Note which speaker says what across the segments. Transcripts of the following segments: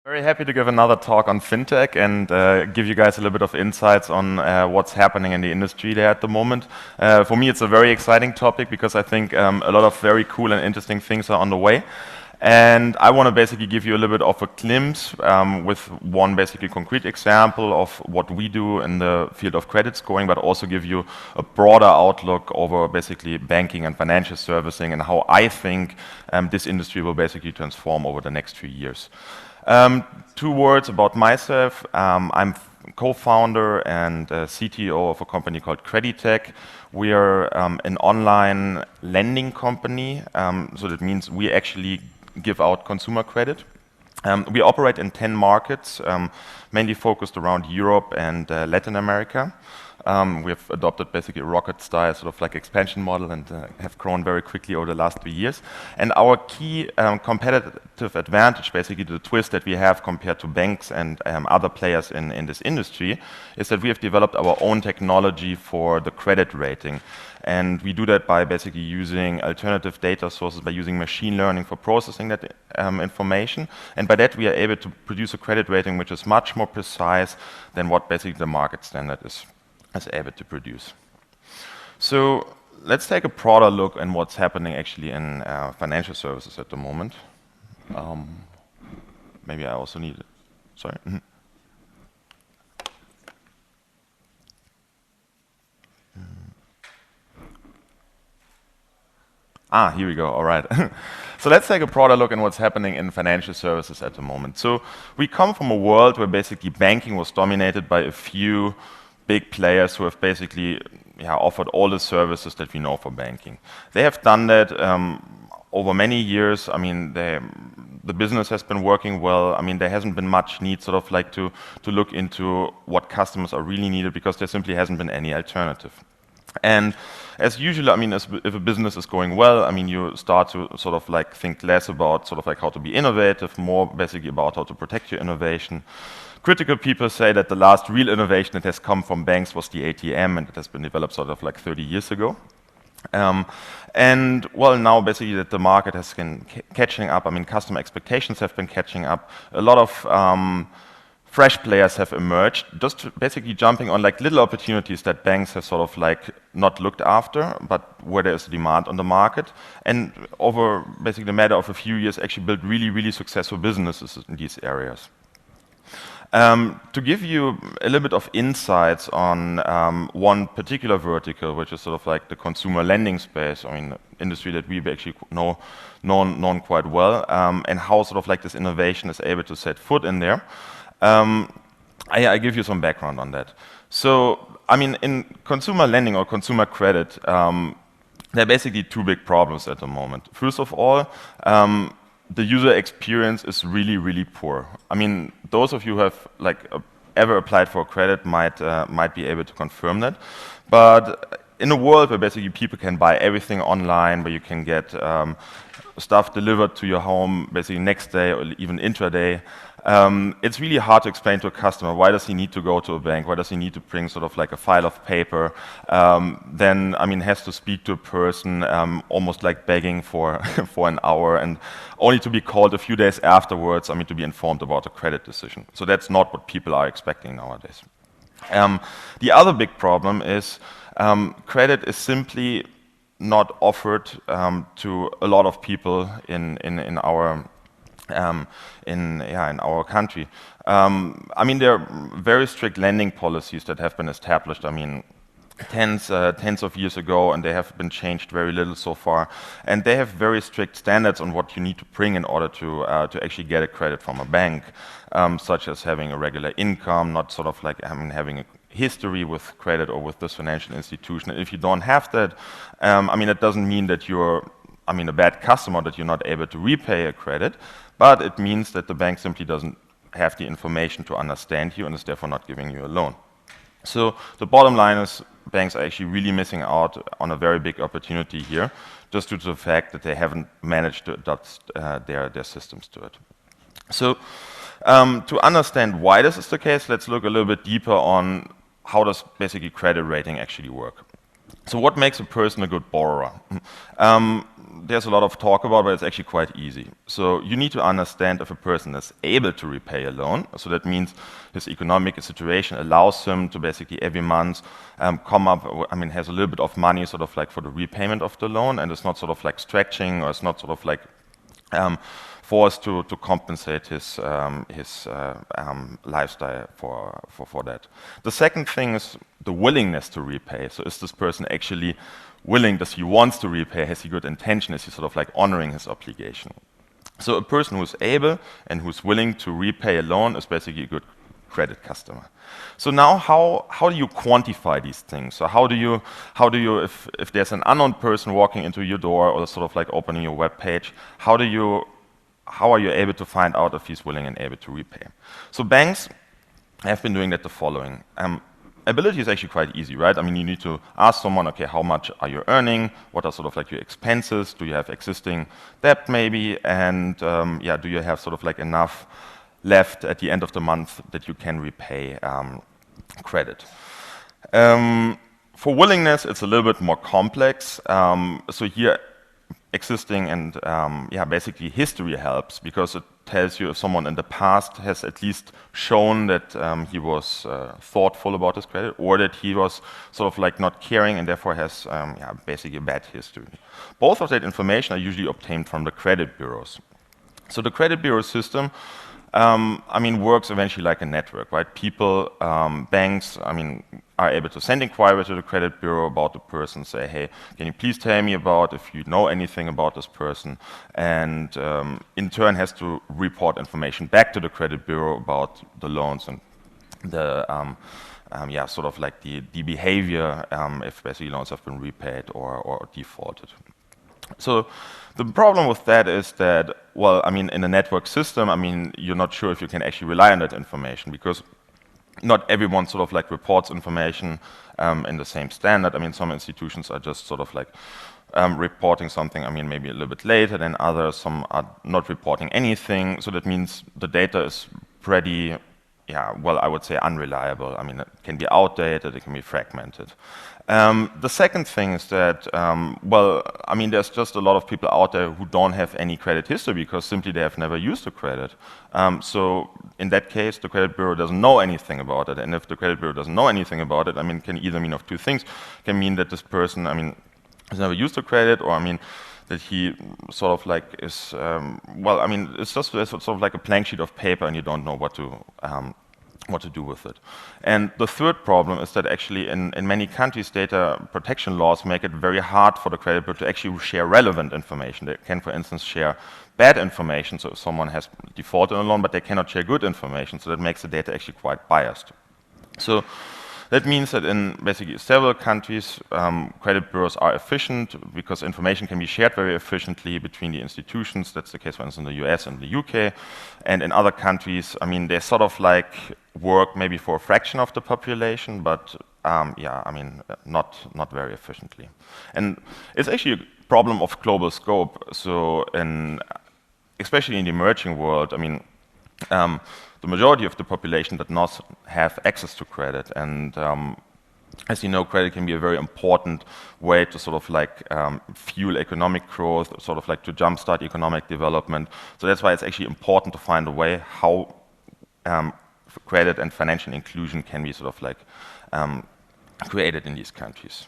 Speaker 1: Very happy to give another talk on FinTech and give you guys a little bit of insights on what's happening in the industry there at the moment. For me, it's a very exciting topic because I think a lot of very cool and interesting things are on the way. And I want to basically give you a little bit of a glimpse with one basically concrete example of what we do in the field of credit scoring, but also give you a broader outlook over basically banking and financial servicing and how I think this industry will basically transform over the next few years. Two words about myself. I'm co-founder and CTO of a company called Creditech. We are an online lending company, so that means we actually give out consumer credit. We operate in 10 markets, mainly focused around Europe and Latin America. We have adopted basically a rocket style sort of like expansion model and have grown very quickly over the last 3 years. And our key competitive advantage, basically the twist that we have compared to banks and other players in this industry, is that we have developed our own technology for the credit rating. And we do that by basically using alternative data sources, by using machine learning for processing that information. And by that, we are able to produce a credit rating which is much more precise than what basically the market standard is able to produce. So let's take a broader look at what's happening actually in financial services at the moment. Maybe I also need it. Sorry. Here we go. All right. So let's take a broader look at what's happening in financial services at the moment. So we come from a world where basically banking was dominated by a few big players who have basically offered all the services that we know for banking. They have done that over many years. I mean, the business has been working well. I mean, there hasn't been much need sort of like to look into what customers are really needed because there simply hasn't been any alternative. And as usual, I mean, if a business is going well, I mean, you start to sort of like think less about sort of like how to be innovative, more basically about how to protect your innovation. Critical people say that the last real innovation that has come from banks was the ATM, and it has been developed sort of like 30 years ago. And well, now basically that the market has been catching up. I mean, customer expectations have been catching up. A lot of fresh players have emerged, just basically jumping on like little opportunities that banks have sort of like not looked after, but where there is a demand on the market. And over basically the matter of a few years, actually built really, really successful businesses in these areas. To give you a little bit of insights on one particular vertical, which is sort of like the consumer lending space, I mean, industry that we actually known quite well, and how sort of like this innovation is able to set foot in there. I give you some background on that. So, I mean, in consumer lending or consumer credit, there are basically two big problems at the moment. First of all, the user experience is really, really poor. I mean, those of you who have like ever applied for credit might be able to confirm that. But in a world where basically people can buy everything online, where you can get stuff delivered to your home basically next day or even intraday, it's really hard to explain to a customer why does he need to go to a bank, why does he need to bring sort of like a file of paper, then I mean has to speak to a person almost like begging for for an hour and only to be called a few days afterwards, I mean to be informed about a credit decision. So that's not what people are expecting nowadays. The other big problem is credit is simply not offered to a lot of people in our in our country. I mean, there are very strict lending policies that have been established. I mean, tens of years ago, and they have been changed very little so far. And they have very strict standards on what you need to bring in order to actually get a credit from a bank, such as having a regular income, not sort of like having a history with credit or with this financial institution. And if you don't have that, I mean, it doesn't mean that you're a bad customer, that you're not able to repay a credit, but it means that the bank simply doesn't have the information to understand you and is therefore not giving you a loan. So the bottom line is banks are actually really missing out on a very big opportunity here, just due to the fact that they haven't managed to adapt their systems to it. So to understand why this is the case, let's look a little bit deeper on how does basically credit rating actually work. So what makes a person a good borrower? There's a lot of talk about, but it's actually quite easy. So you need to understand if a person is able to repay a loan. So that means his economic situation allows him to basically every month come up, has a little bit of money sort of like for the repayment of the loan, and it's not sort of like stretching, or it's not sort of like forced to compensate his lifestyle for that. The second thing is the willingness to repay. So is this person actually willing? Does he wants to repay? Has he good intention? Is he sort of like honoring his obligation? So a person who's able and who's willing to repay a loan is basically a good credit customer. So now how do you quantify these things? So how do you if there's an unknown person walking into your door or sort of like opening your web page, how are you able to find out if he's willing and able to repay? So banks have been doing that the following. Ability is actually quite easy, right? I mean, you need to ask someone, okay, how much are you earning? What are sort of like your expenses? Do you have existing debt maybe? And do you have sort of like enough left at the end of the month that you can repay credit? For willingness, it's a little bit more complex. So here, existing and basically history helps, because it tells you if someone in the past has at least shown that he was thoughtful about his credit, or that he was sort of like not caring and therefore has basically a bad history. Both of that information are usually obtained from the credit bureaus. So the credit bureau system works eventually like a network, right? People, banks, are able to send inquiry to the credit bureau about the person, say, hey, can you please tell me about if you know anything about this person? And in turn has to report information back to the credit bureau about the loans and the sort of like the behavior if basically loans have been repaid or defaulted. So the problem with that is that, well, in a network system, you're not sure if you can actually rely on that information, because not everyone sort of like reports information in the same standard. Some institutions are just sort of like reporting something, maybe a little bit later than others. Some are not reporting anything. So that means the data is pretty, I would say unreliable. It can be outdated, it can be fragmented. The second thing is that, there's just a lot of people out there who don't have any credit history because simply they have never used a credit. So in that case, the credit bureau doesn't know anything about it. And if the credit bureau doesn't know anything about it, can either mean of two things. It can mean that this person, has never used a credit, or that he sort of like is, it's just sort of like a blank sheet of paper and you don't know what to do with it. And the third problem is that actually in many countries, data protection laws make it very hard for the credit bureau to actually share relevant information. They can, for instance, share bad information, so if someone has defaulted on a loan, but they cannot share good information, so that makes the data actually quite biased. So that means that in basically several countries, credit bureaus are efficient because information can be shared very efficiently between the institutions. That's the case, for instance, in the US and the UK. And in other countries, they sort of like work maybe for a fraction of the population, but not very efficiently. And it's actually a problem of global scope. So especially in the emerging world, the majority of the population does not have access to credit, and as you know, credit can be a very important way to sort of like fuel economic growth, sort of like to jumpstart economic development. So that's why it's actually important to find a way how credit and financial inclusion can be sort of like created in these countries.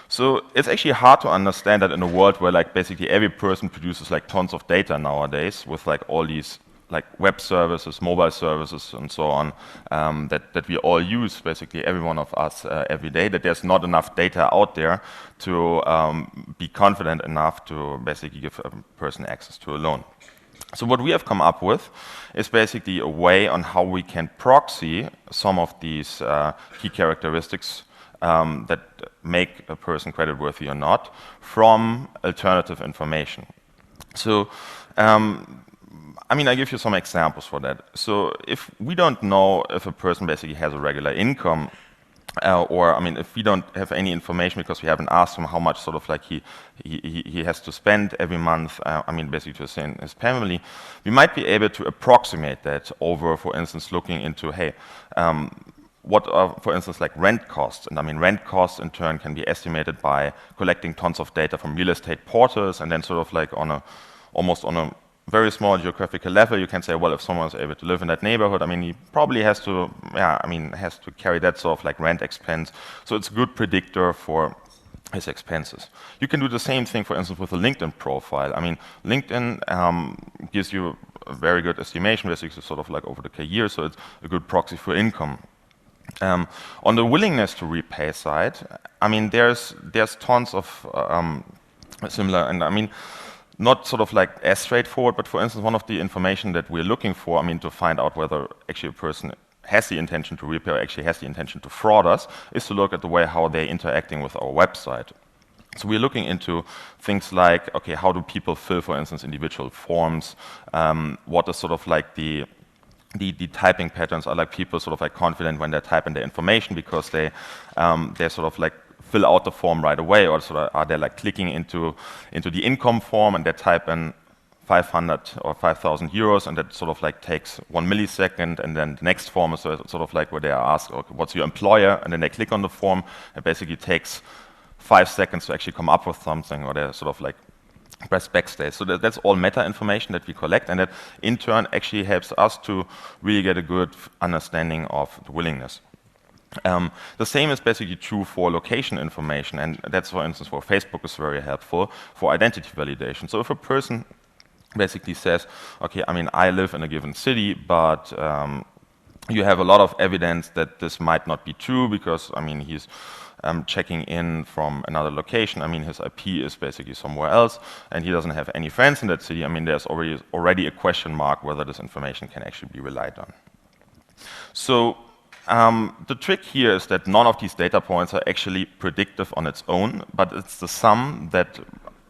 Speaker 1: So it's actually hard to understand that in a world where like basically every person produces like tons of data nowadays with like all these like web services, mobile services, and so on, that we all use, basically every one of us every day, that there's not enough data out there to be confident enough to basically give a person access to a loan. So what we have come up with is basically a way on how we can proxy some of these key characteristics that make a person creditworthy or not from alternative information. So I give you some examples for that. So if we don't know if a person basically has a regular income, or if we don't have any information because we haven't asked him how much sort of like he has to spend every month, basically to sustain his family, we might be able to approximate that over, for instance, looking into, hey, what are, for instance, like rent costs. And I mean, rent costs in turn can be estimated by collecting tons of data from real estate portals, and then sort of like almost on a very small geographical level, you can say, well, if someone is able to live in that neighborhood, I mean, he probably has to, has to carry that sort of like rent expense. So it's a good predictor for his expenses. You can do the same thing, for instance, with a LinkedIn profile. I mean, LinkedIn gives you a very good estimation, basically sort of like over the year, so it's a good proxy for income. On the willingness to repay side, I mean, there's tons of similar, and I mean, not sort of like as straightforward, but for instance, one of the information that we're looking for, I mean, to find out whether actually a person has the intention to repay or actually has the intention to fraud us, is to look at the way how they're interacting with our website. So we're looking into things like, okay, how do people fill, for instance, individual forms? What is sort of like the typing patterns? Are like people sort of like confident when they type in their information because they sort of like fill out the form right away, or sort of are they like clicking into the income form and they type in 500 or 5,000 euros, and that sort of like takes 1 millisecond, and then the next form is sort of like where they are asked, okay, what's your employer, and then they click on the form. It basically takes 5 seconds to actually come up with something, or they sort of like press backspace. So that's all meta information that we collect, and that in turn actually helps us to really get a good understanding of the willingness. The same is basically true for location information, and that's, for instance, where Facebook is very helpful for identity validation. So if a person basically says, okay, I mean, I live in a given city, but you have a lot of evidence that this might not be true because, I mean, he's checking in from another location. I mean, his IP is basically somewhere else, and he doesn't have any friends in that city. I mean, there's already a question mark whether this information can actually be relied on. So the trick here is that none of these data points are actually predictive on its own, but it's the sum that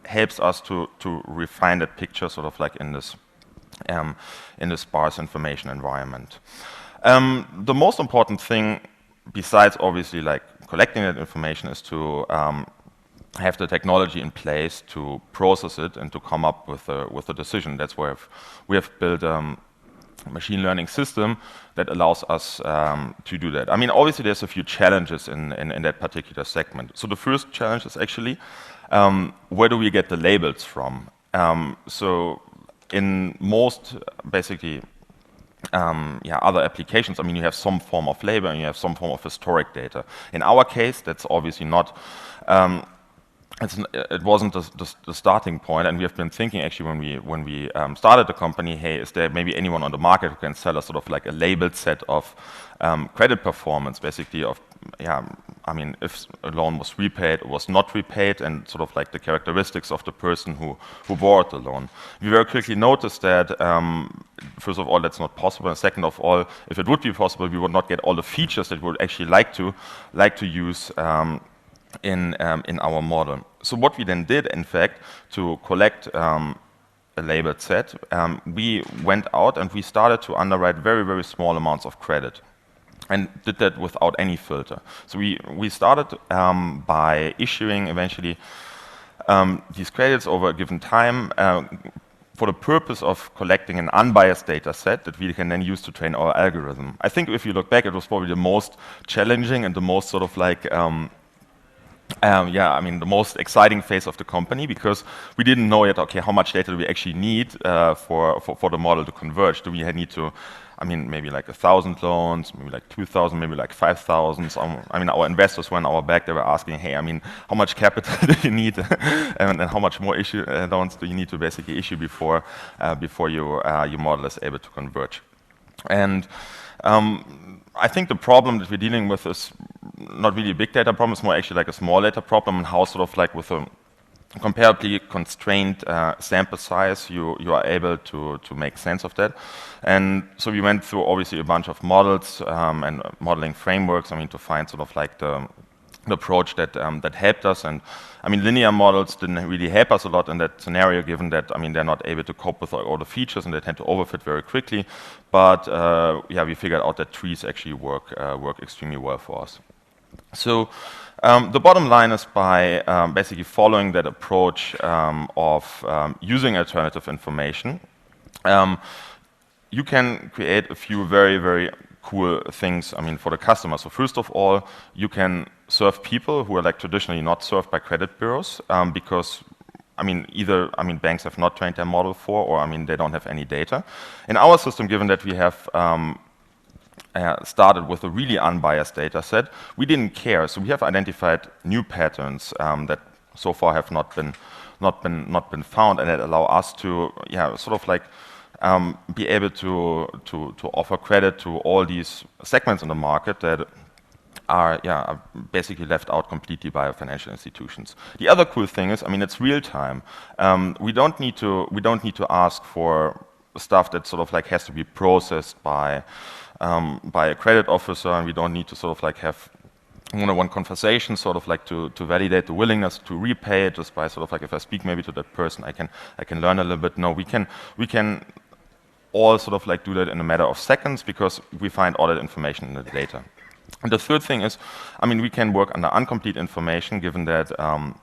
Speaker 1: helps us to refine that picture, sort of like in this sparse information environment. The most important thing, besides obviously like collecting that information, is to have the technology in place to process it and to come up with a decision. That's where we have built a machine learning system that allows us to do that. I mean, obviously there's a few challenges in that particular segment. So the first challenge is actually, where do we get the labels from? So in most, basically, other applications, I mean, you have some form of label and you have some form of historic data. In our case, that's obviously not, it wasn't the starting point, and we have been thinking actually when we started the company, hey, is there maybe anyone on the market who can sell us sort of like a labeled set of credit performance, basically of, I mean, if a loan was repaid or was not repaid, and sort of like the characteristics of the person who borrowed the loan. We very quickly noticed that, first of all, that's not possible, and second of all, if it would be possible, we would not get all the features that we would actually like to use in our model. So what we then did, in fact, to collect a labeled set, we went out and we started to underwrite very, very small amounts of credit, and did that without any filter. So we started by issuing eventually these credits over a given time for the purpose of collecting an unbiased data set that we can then use to train our algorithm. I think if you look back, it was probably the most challenging and the most sort of like I mean, the most exciting phase of the company, because we didn't know yet, okay, how much data do we actually need for the model to converge? Do we need to, I mean, maybe like 1,000 loans, maybe like 2,000, maybe like 5,000? I mean, our investors were on our back, they were asking, hey, I mean, how much capital do you need and how much more loans do you need to basically issue before your model is able to converge? And I think the problem that we're dealing with is not really a big data problem, it's more actually like a small data problem, and how sort of like with a comparably constrained sample size you are able to make sense of that. And so we went through obviously a bunch of models and modeling frameworks, I mean, to find sort of like the approach that helped us. And I mean, linear models didn't really help us a lot in that scenario, given that, I mean, they're not able to cope with all the features and they tend to overfit very quickly. But we figured out that trees actually work extremely well for us. So the bottom line is, by basically following that approach of using alternative information, you can create a few very, very cool things, I mean, for the customer. So first of all, you can serve people who are like traditionally not served by credit bureaus because I mean, either banks have not trained their model for, or I mean, they don't have any data. In our system, given that we have started with a really unbiased data set, we didn't care. So we have identified new patterns that so far have not been found, and that allow us to sort of like be able to offer credit to all these segments in the market that are basically left out completely by financial institutions. The other cool thing is, I mean, it's real time. We don't need to ask for stuff that sort of like has to be processed by a credit officer, and we don't need to sort of like have one-on-one conversation, sort of like to validate the willingness to repay it just by sort of like, if I speak maybe to that person, I can learn a little bit. No, we can all sort of like do that in a matter of seconds because we find all that information in the data. And the third thing is, I mean, we can work under incomplete information, given that, I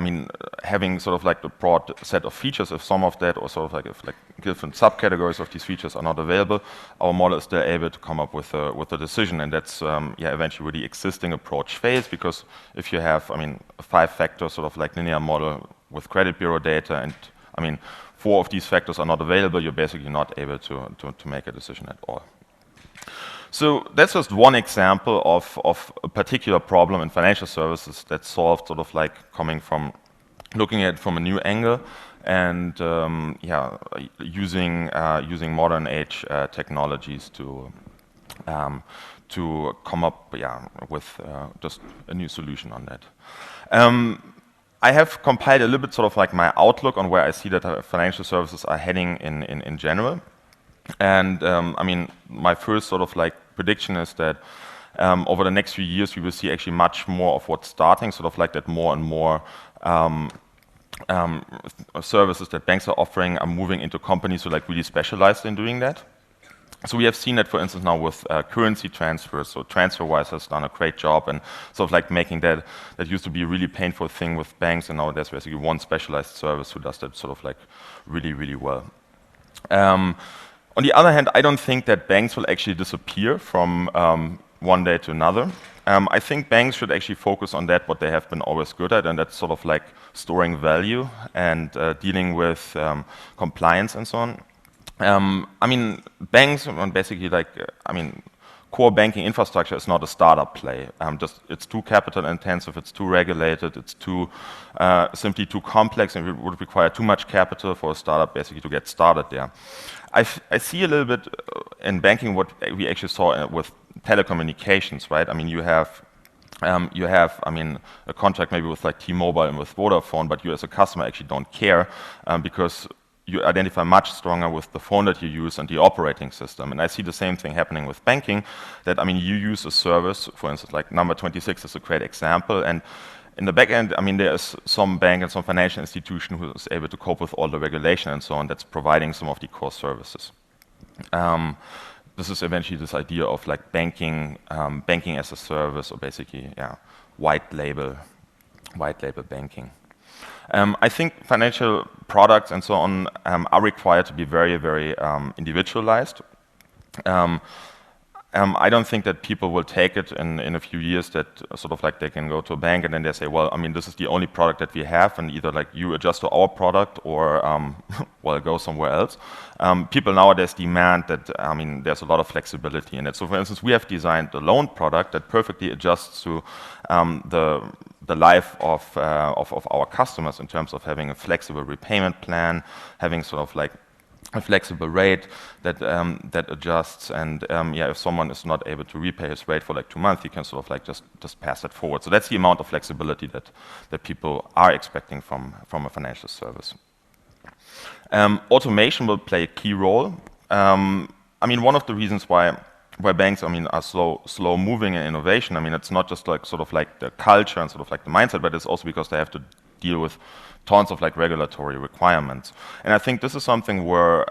Speaker 1: mean, having sort of like the broad set of features, if some of that, or sort of like if like different subcategories of these features are not available, our model is still able to come up with a decision, and that's eventually where the existing approach fails, because if you have, I mean, a 5-factor sort of like linear model with credit bureau data, and I mean, 4 of these factors are not available, you're basically not able to make a decision at all. So that's just one example of a particular problem in financial services that's solved sort of like coming from looking at it from a new angle and using modern age technologies to come up with just a new solution on that. I have compiled a little bit sort of like my outlook on where I see that financial services are heading in general. And I mean, my first sort of like prediction is that over the next few years we will see actually much more of what's starting, sort of like that more and more services that banks are offering are moving into companies who are like really specialized in doing that. So we have seen that, for instance, now with currency transfers. So TransferWise has done a great job and sort of like making that used to be a really painful thing with banks, and now there's basically one specialized service who does that sort of like really, really well. On the other hand, I don't think that banks will actually disappear from one day to another. I think banks should actually focus on that, what they have been always good at, and that's sort of like storing value and dealing with compliance and so on. I mean, banks are basically like, core banking infrastructure is not a startup play. It's too capital intensive, it's too regulated, it's simply too complex, and it would require too much capital for a startup basically to get started there. I see a little bit in banking what we actually saw with telecommunications, right? I mean, you have a contract maybe with like T-Mobile and with Vodafone, but you as a customer actually don't care because you identify much stronger with the phone that you use and the operating system. And I see the same thing happening with banking, that, I mean, you use a service, for instance, like number 26 is a great example, and in the back end, I mean, there is some bank and some financial institution who is able to cope with all the regulation and so on, that's providing some of the core services. This is eventually this idea of like banking as a service, or basically, white label banking. I think financial products and so on are required to be very, very individualized. I don't think that people will take it in a few years that sort of like they can go to a bank and then they say, well, I mean, this is the only product that we have, and either like you adjust to our product or, well, go somewhere else. People nowadays demand that, I mean, there's a lot of flexibility in it. So for instance, we have designed a loan product that perfectly adjusts to the life of our customers in terms of having a flexible repayment plan, having sort of like a flexible rate that adjusts, and if someone is not able to repay his rate for like 2 months, he can sort of like just pass that forward. So that's the amount of flexibility that people are expecting from a financial service. Automation will play a key role. I mean, one of the reasons why banks, I mean, are slow moving in innovation, I mean, it's not just like sort of like the culture and sort of like the mindset, but it's also because they have to deal with tons of like regulatory requirements. And I think this is something where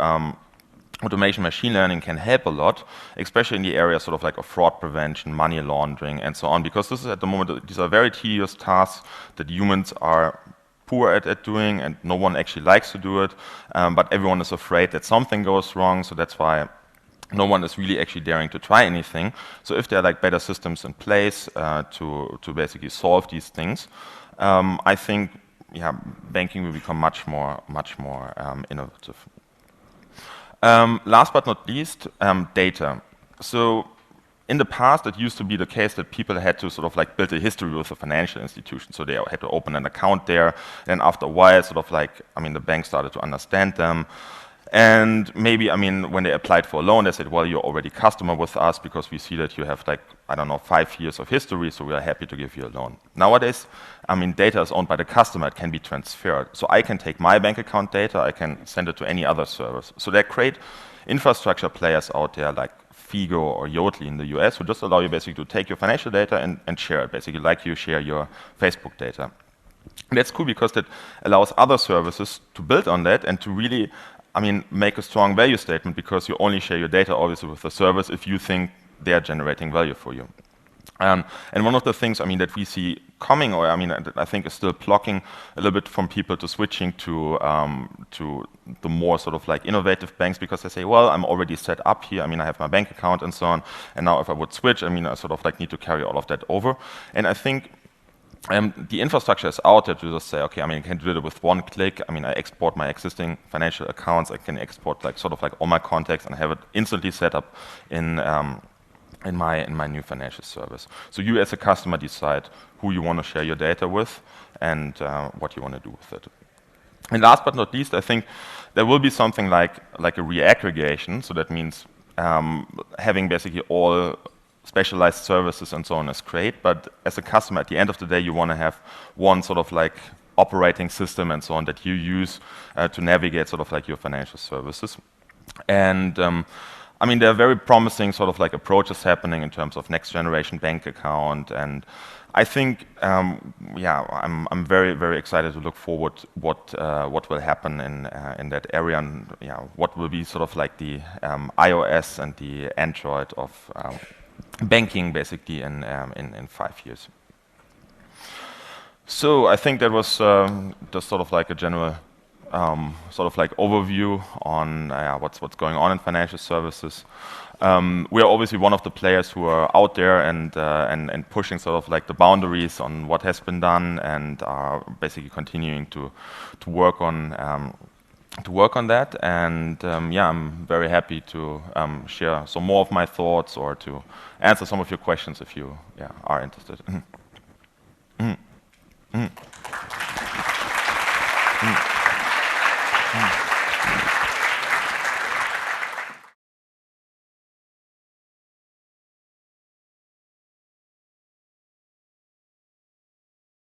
Speaker 1: automation machine learning can help a lot, especially in the area sort of like of fraud prevention, money laundering, and so on, because this is at the moment, these are very tedious tasks that humans are poor at doing, and no one actually likes to do it, but everyone is afraid that something goes wrong, so that's why no one is really actually daring to try anything. So if there are like better systems in place to basically solve these things, I think banking will become much more innovative. Last but not least, data. So in the past, it used to be the case that people had to sort of like build a history with a financial institution. So they had to open an account there. And after a while, sort of like, the bank started to understand them. And maybe, when they applied for a loan, they said, well, you're already a customer with us because we see that you have like, 5 years of history, so we are happy to give you a loan. Nowadays, data is owned by the customer. It can be transferred. So I can take my bank account data, I can send it to any other service. So there are great infrastructure players out there like Figo or Yodlee in the US who just allow you basically to take your financial data and share it, basically like you share your Facebook data. And that's cool because that allows other services to build on that and to really make a strong value statement, because you only share your data obviously with the service if you think they are generating value for you. And one of the things that we see coming, or I think is still blocking a little bit from people to switching to the more sort of like innovative banks, because they say, well, I'm already set up here. I have my bank account and so on. And now if I would switch, I sort of like need to carry all of that over. And I think the infrastructure is out there to just say, okay, I can do it with one click. I export my existing financial accounts. I can export like sort of like all my contacts and have it instantly set up in my new financial service. So you as a customer decide who you want to share your data with and what you want to do with it. And last but not least, I think there will be something like a reaggregation. So that means having basically all specialized services and so on is great, but as a customer, at the end of the day, you want to have one sort of like operating system and so on that you use to navigate sort of like your financial services. And there are very promising sort of like approaches happening in terms of next generation bank account, and I think I'm very, very excited to look forward what will happen in that area, and what will be sort of like the iOS and the Android of banking basically in 5 years. So I think that was just sort of like a general sort of like overview on what's going on in financial services. We are obviously one of the players who are out there and pushing sort of like the boundaries on what has been done, and are basically continuing to work on that. And I'm very happy to share some more of my thoughts or to answer some of your questions if you are interested.